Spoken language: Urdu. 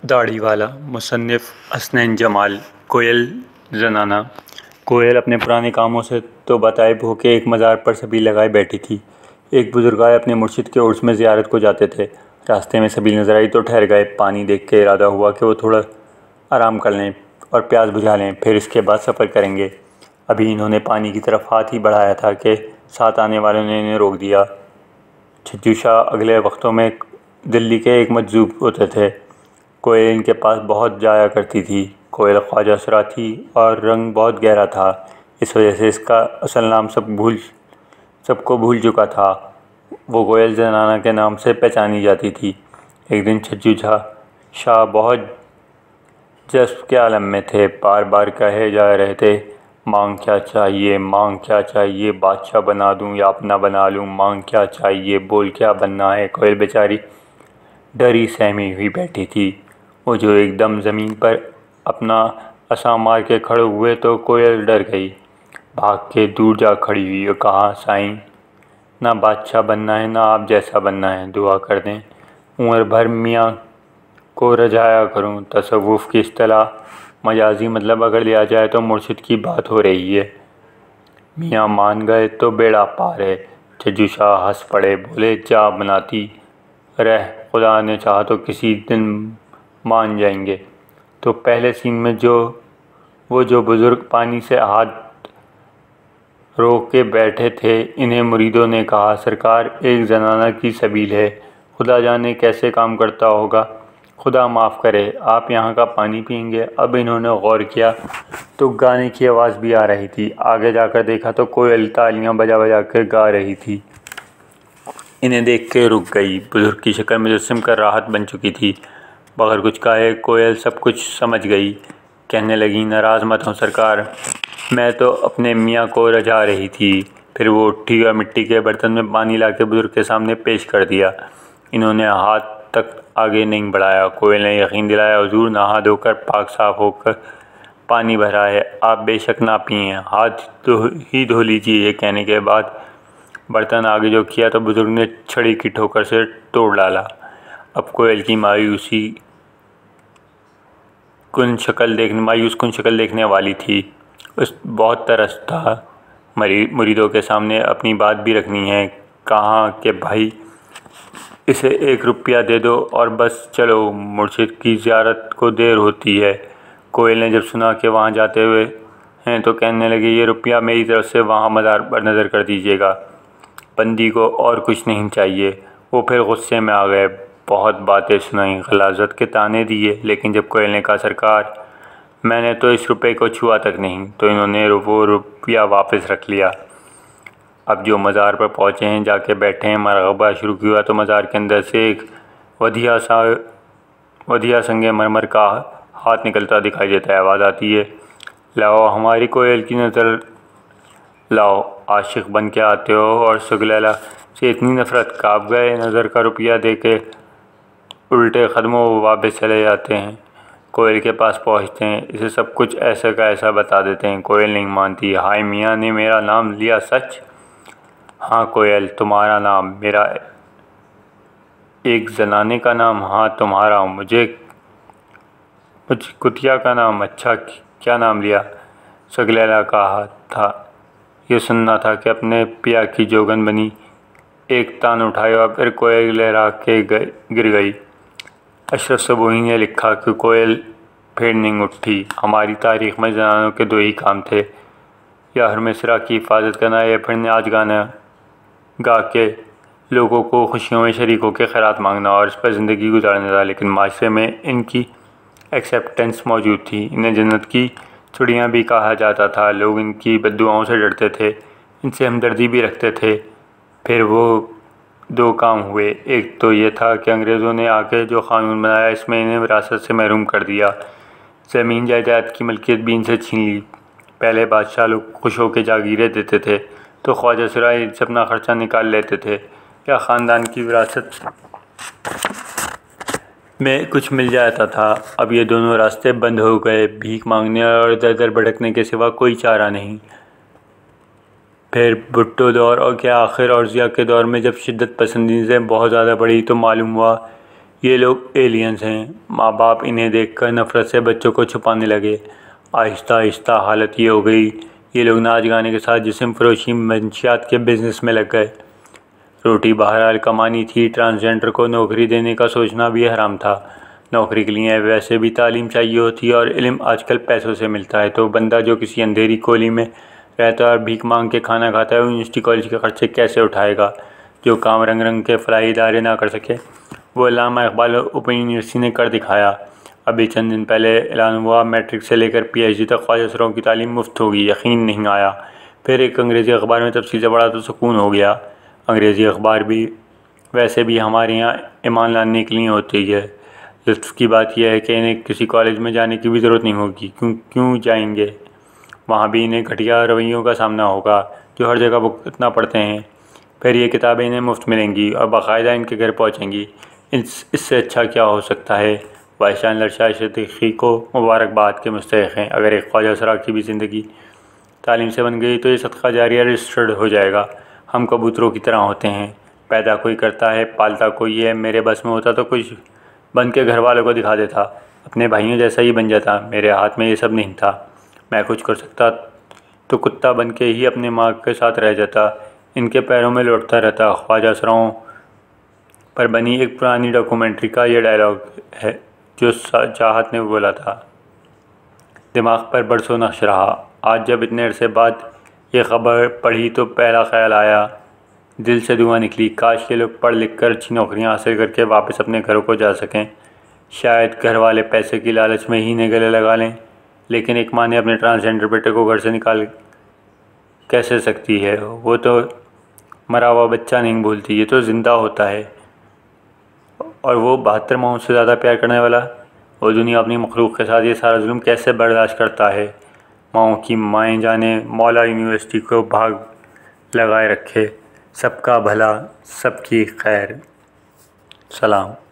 داڑھی والا مصنف حسنین جمال کوئل زنانہ کوئل اپنے پرانے کاموں سے تو بتائب ہو کے ایک مزار پر سبیل لگائے بیٹھی تھی۔ ایک بزرگائے اپنے مرشد کے عرس میں زیارت کو جاتے تھے۔ راستے میں سبیل نظر آئی تو ٹھہر گئے۔ پانی دیکھ کے ارادہ ہوا کہ وہ تھوڑا آرام کر لیں اور پیاس بجھا لیں، پھر اس کے بعد سفر کریں گے۔ ابھی انہوں نے پانی کی طرف ہاتھ ہی بڑھایا تھا کہ ساتھ آنے والوں نے انہیں روک دیا۔ چھجو شاہ اگلے وقتوں میں دلی کے ایک مجذوب ہوتے تھے۔ کوئل ان کے پاس بہت جایا کرتی تھی۔ کوئل خواجہ سرا تھی اور رنگ بہت گہرا تھا، اس وجہ سے اس کا اصل نام سب کو بھول چکا تھا۔ وہ کوئل زنانہ کے نام سے پہچانی جاتی تھی۔ ایک دن چھجو شاہ بہت جذب کے عالم میں تھے، بار بار کہے جا رہے تھے، مانگ کیا چاہیے، مانگ کیا چاہیے، بادشاہ بنا دوں یا اپنا بنا لوں، مانگ کیا چاہیے، بول کیا بننا ہے۔ کوئل بیچاری ڈری سہمی ہوئی بیٹھی تھی۔ وہ جو ایک دم زمین پر اپنا عصا مار کے کھڑے ہوئے تو کوئل ڈر گئی، بھاگ کے دور جا کھڑی ہوئی اور کہا، سائیں، نہ بادشاہ بننا ہے نہ آپ جیسا بننا ہے، دعا کر دیں، عمر بھر میاں کو رجایا کروں۔ تصوف کی اصطلاح مجازی مطلب اگر لیا جائے تو مرشد کی بات ہو رہی ہے۔ میاں مان گئے تو بیڑا پار ہے۔ چھجو شاہ ہنس پڑے، بولے، جا بناتی رہ، خدا نے چاہا تو کسی دن مان جائیں گے۔ تو پہلے سین میں وہ جو بزرگ پانی سے ہاتھ روک کے بیٹھے تھے، انہیں مریدوں نے کہا، سرکار ایک زنانہ کی سبیل ہے، خدا جانے کیسے کام کرتا ہوگا، خدا معاف کرے، آپ یہاں کا پانی پئیں گے۔ اب انہوں نے غور کیا تو گانے کی آواز بھی آ رہی تھی۔ آگے جا کر دیکھا تو کوئل تالیاں بجا بجا کے گا رہی تھی۔ انہیں دیکھ کے رک گئی۔ بزرگ کی شکل مجسم کر راحت بن چکی تھی۔ بغیر کچھ کہے کوئل سب کچھ سمجھ گئی۔ کہنے لگی، ناراض مت ہوں سرکار، میں تو اپنے میاں کو رجا رہی تھی۔ پھر وہ اٹھی اور مٹی کے برتن میں پانی لا کے بزرگ کے سامنے پیش کر دیا۔ انہوں نے ہاتھ تک آگے نہیں بڑھایا۔ کوئل نے یقین دلایا، حضور نہا دھو کر پاک صاف ہو کر پانی بھرا ہے، آپ بے شک نہ پئیں، ہاتھ ہی دھو لیجیے۔ یہ کہنے کے بعد برتن آگے جو کیا تو بزرگ نے چھڑی کی ٹھوکر سے توڑ ڈالا۔ اب کوئل کی مایوس کن شکل دیکھنے والی تھی۔ اس بہت ترس تھا، مریدوں کے سامنے اپنی بات بھی رکھنی ہے۔ کہا کہ بھائی اسے 1 روپیہ دے دو اور بس چلو، مرشد کی زیارت کو دیر ہوتی ہے۔ کوئل نے جب سنا کہ وہاں جاتے ہوئے ہیں تو کہنے لگے، یہ روپیہ میری طرف سے وہاں مزار پر نظر کر دیجیے گا، بندی کو اور کچھ نہیں چاہیے۔ وہ پھر غصے میں آ گئے، بہت باتیں سنائیں، غلاظت کے طعنے دیے، لیکن جب کوئل نے کہا، سرکار میں نے تو اس روپے کو چھوا تک نہیں، تو انہوں نے وہ روپیہ واپس رکھ لیا۔ اب جو مزار پر پہنچے ہیں، جا کے بیٹھے ہیں، مراقبہ شروع کیا تو مزار کے اندر سے ایک ودھیا سنگ مرمر کا ہاتھ نکلتا دکھائی دیتا ہے۔ آواز آتی ہے، لاؤ ہماری کوئل کی نظر لاؤ، عاشق بن کے آتے ہو اور سگلیلا سے اتنی نفرت، کانپ گئے، نظر کا روپیہ دے کے الٹے قدموں واپس چلے جاتے ہیں۔ کوئل کے پاس پہنچتے ہیں، اسے سب کچھ ایسا کا ایسا بتا دیتے ہیں۔ کوئل نہیں مانتی، ہائے میاں نے میرا نام لیا سچ؟ ہاں کوئل، تمہارا نام، میرا ایک زنانے کا نام؟ ہاں تمہارا، مجھے کتیا کا نام؟ اچھا، کیا نام لیا؟ سگلیلا کہا تھا، یہ سننا تھا کہ اپنے پیا کی جوگن بنی، ایک تان اٹھائی اور پھر کوئل لہرا کے گر گئی۔ اشرف صبوحی نے لکھا کہ کوئل پھر نہیں اٹھی۔ ہماری تاریخ میں زنانوں کے 2 ہی کام تھے، یا حرم سرا کی حفاظت کرنا یا پھر ناچ گانا گا کے لوگوں کو خوشیوں میں شریک ہو کے خیرات مانگنا اور اس پر زندگی گزارنا تھا۔ لیکن معاشرے میں ان کی ایکسیپٹنس موجود تھی، انہیں جنت کی چڑیاں بھی کہا جاتا تھا، لوگ ان کی بددعاؤں سے ڈرتے تھے، ان سے ہمدردی بھی رکھتے تھے۔ پھر وہ 2 کام ہوئے، ایک تو یہ تھا کہ انگریزوں نے آ کے جو قانون بنایا، اس میں انہیں وراثت سے محروم کر دیا، زمین جائیداد کی ملکیت بھی ان سے چھین لی۔ پہلے بادشاہ لوگ خوش ہو کے جاگیریں دیتے تھے تو خواجہ سرائی سے اپنا خرچہ نکال لیتے تھے، یا خاندان کی وراثت میں کچھ مل جاتا تھا۔ اب یہ دونوں راستے بند ہو گئے، بھیک مانگنے اور ادھر ادھر بھٹکنے کے سوا کوئی چارہ نہیں۔ پھر بھٹو دور کے آخر اور ضیاء کے دور میں جب شدت پسندی سے بہت زیادہ بڑھی تو معلوم ہوا یہ لوگ ایلینز ہیں۔ ماں باپ انہیں دیکھ کر نفرت سے بچوں کو چھپانے لگے۔ آہستہ آہستہ حالت یہ ہو گئی، یہ لوگ ناچ گانے کے ساتھ جسم فروشی منشیات کے بزنس میں لگ گئے۔ روٹی بہرحال کمانی تھی، ٹرانسجنڈر کو نوکری دینے کا سوچنا بھی حرام تھا۔ نوکری کے لیے ویسے بھی تعلیم چاہیے ہوتی ہے، اور علم آج کل پیسوں سے ملتا ہے، تو بندہ جو کسی اندھیری کولی میں رہتا ہے اور بھیک مانگ کے کھانا کھاتا ہے، وہ یونیورسٹی کالج کے خرچے کیسے اٹھائے گا؟ جو کام رنگ رنگ کے فلاحی ادارے نہ کر سکے، وہ علامہ اقبال اوپن یونیورسٹی نے کر دکھایا۔ ابھی چند دن پہلے اعلان ہوا، میٹرک سے لے کر پی ایچ ڈی تک خواجہ سراؤں کی تعلیم مفت ہوگی۔ یقین نہیں آیا۔ پھر ایک انگریزی اخبار میں تفصیل سے پڑھا تو سکون ہو گیا۔ انگریزی اخبار بھی ویسے بھی ہمارے یہاں ایمان لانے کے لیے ہوتی ہے۔ لطف کی بات یہ ہے کہ انہیں کسی کالج میں جانے کی بھی ضرورت نہیں ہوگی۔ کیوں جائیں گے؟ وہاں بھی انہیں گھٹیا رویوں کا سامنا ہوگا جو ہر جگہ بھگتنا پڑتے ہیں۔ پھر یہ کتابیں انہیں مفت ملیں گی اور باقاعدہ ان کے گھر پہنچیں گی۔ اس سے اچھا کیا ہو سکتا ہے؟ وائس چانسلر شاہد صدیقی کو مبارکباد کے مستحق ہیں۔ اگر ایک خواجہ سرا کی بھی زندگی تعلیم سے بن گئی تو یہ صدقہ جاریہ رجسٹرڈ ہو جائے گا۔ ہم کبوتروں کی طرح ہوتے ہیں، پیدا کوئی کرتا ہے، پالتا کوئی ہے۔ میرے بس میں ہوتا تو کچھ بن کے گھر والوں کو دکھا دیتا، اپنے بھائیوں جیسا ہی بن جاتا۔ میرے ہاتھ میں یہ سب نہیں تھا۔ میں کچھ کر سکتا تو کتا بن کے ہی اپنے ماں کے ساتھ رہ جاتا، ان کے پیروں میں لوٹتا رہتا۔ خواجہ سراؤں پر بنی ایک پرانی ڈاکومنٹری کا یہ ڈائلاگ ہے جو چاہت نے بولا تھا۔ دماغ پر برسوں نقش رہا۔ آج جب اتنے عرصے بعد یہ خبر پڑھی تو پہلا خیال آیا، دل سے دعا نکلی، کاش یہ لوگ پڑھ لکھ کر اچھی نوکریاں حاصل کر کے واپس اپنے گھروں کو جا سکیں۔ شاید گھر والے پیسے کی لالچ میں ہی انہیں گلے لگا لیں، لیکن ایک ماں نے اپنے ٹرانسجنڈر بیٹے کو گھر سے نکال کیسے سکتی ہے؟ وہ تو مرا ہوا بچہ نہیں بھولتی، یہ تو زندہ ہوتا ہے۔ اور وہ 72 ماہوں سے زیادہ پیار کرنے والا، وہ دنیا اپنی مخلوق کے ساتھ یہ سارا ظلم کیسے برداشت کرتا ہے؟ ماؤں کی مائیں جانے، مولا یونیورسٹی کو بھاگ لگائے رکھے۔ سب کا بھلا، سب کی خیر۔ سلام۔